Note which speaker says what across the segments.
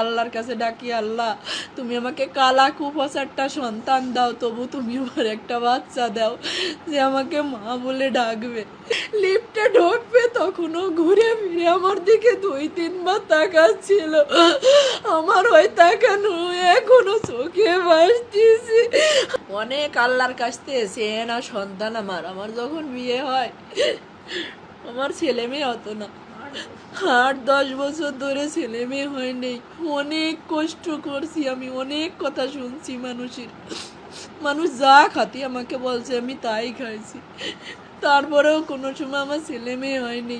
Speaker 1: আল্লাহর কাছে ডাকি, আল্লাহ তুমি আমাকে কালা কুফাসারটা সন্তান দাও, তবু তুমি আমার একটা বাচ্চা দাও যে আমাকে মা বলে ডাকবে। লিফটে ঢুকবে তখনও ঘুরে ফিরে আমার দিকে 2-3 বার তাকাচ্ছিল। আমার ওই তাকানো এখনো চোখে ভাসতেছি। অনেক আল্লাহর কাছ থেকে চেয়ে না সন্তান আমার। আমার যখন বিয়ে হয় আমার ছেলে মেয়ে হতো না, 8-10 বছর ধরে ছেলে মেয়ে হয়নি। অনেক কষ্ট করছি আমি, অনেক কথা শুনছি মানুষের। মানুষ যা খাতি আমাকে বলছে আমি তাই খাইছি, তারপরেও কোনো সময় আমার ছেলে মেয়ে হয়নি।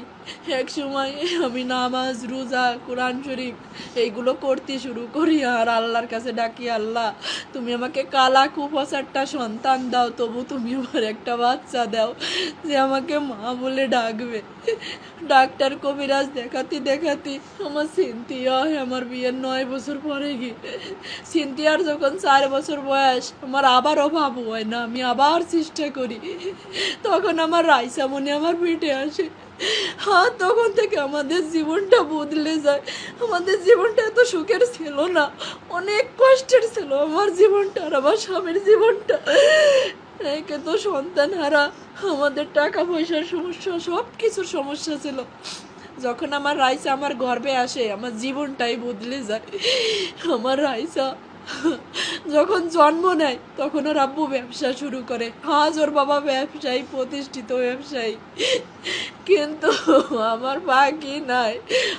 Speaker 1: এক সময় আমি নামাজ রোজা কোরআন শরীফ এইগুলো করতে শুরু করি আর আল্লাহর কাছে ডাকি, আল্লাহ তুমি আমাকে কালা কুফাসারটা সন্তান দাও, তবু তুমি আমার একটা বাচ্চা দাও যে আমাকে মা বলে ডাকবে। ডাক্তার কবিরাজ দেখাতে দেখাতে আমার সিনথিয়া হয় আমার বিয়ের 9 বছর পরে গিয়ে। সিনথিয়ার যখন 4 বছর বয়স আমার আবারও বাবু হয় না, আমি আবার চেষ্টা করি, তখন আমার রাইসা মনে আমার পেটে আসে। হ্যাঁ, তখন থেকে আমাদের জীবনটা বদলে যায়। আমাদের জীবনটা এত সুখের ছিল না, অনেক কষ্টের ছিল আমার জীবনটা আর আমার স্বামীর জীবনটা। একে তো সন্তান হারা, আমাদের টাকা পয়সার সমস্যা, সব কিছুর সমস্যা ছিল। যখন আমার রাইসা আমার গর্ভে আসে আমার জীবনটাই বদলে যায়। আমার রাইসা যখন জন্ম নেয় তখন ওর আব্বু ব্যবসা শুরু করে। আজ ওর বাবা ব্যবসায়ী, প্রতিষ্ঠিত ব্যবসায়ী, কিন্তু আমার বাকি নাই।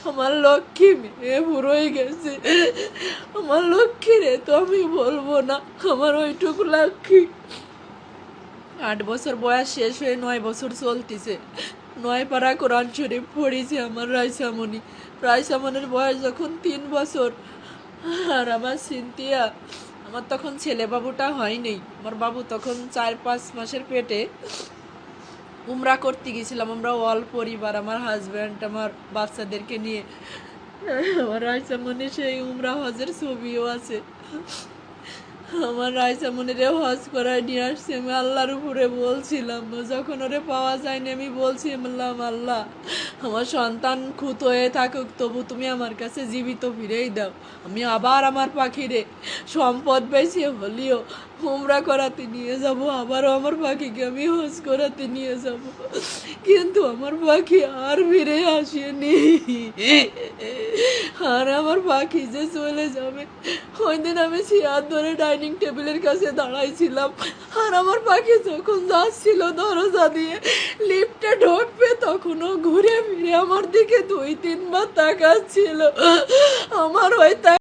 Speaker 1: আমার লক্ষ্মী মেয়ে বুড়োই গেছে। আমার লক্ষ্মী রে তো আমি বলবো না, আমার ওইটুকু লক্ষ্মী। 8 বছর বয়স শেষ হয়ে 9 বছর চলতেছে। 9 পারা কোরআন শরীফ পড়েছে আমার রাইসামণি। রাইসামণির বয়স যখন 3 বছর আর আমার সিনথিয়া, আমার তখন ছেলে বাবুটা হয়নি। আমার বাবু তখন 4-5 মাসের পেটে। উমরা করতে গেছিলাম আমরা অল পরিবার, আমার হাজব্যান্ড আমার বাচ্চাদেরকে নিয়ে। আমার রাইসামণি সেই উমরা হজের ছবিও আছে। আমার রাইসামণিরে হজ করায় নিয়ে আসছি। আমি আল্লাহর উপরে বলছিলাম, যখন ওরে পাওয়া যায়নি আমি বলছিলাম, আল্লাহ আমার সন্তান খুঁত হয়ে থাকুক, তবু তুমি আমার কাছে জীবিত ফিরেই দাও। আমি আবার আমার পাখিরে সম্পদ বেশি হলেও উমরা করাতে নিয়ে যাব, আবারও আমার পাখিকে আমি হজ করাতে নিয়ে যাব, কিন্তু আমার পাখি আর ফিরে আসেনি। আর আমার পাখি যে চলে যাবে। ওই দিন আমি চেয়ার ধরে ডাইনিং টেবিলের কাছে দাঁড়াইছিলাম আর আমার পাখি যখন যাচ্ছিল দরজা দিয়ে লিফটে ঢুকবে তখনও ঘুরে ফিরে আমার দিকে 2-3 বার তাকাচ্ছিল। আমার ওই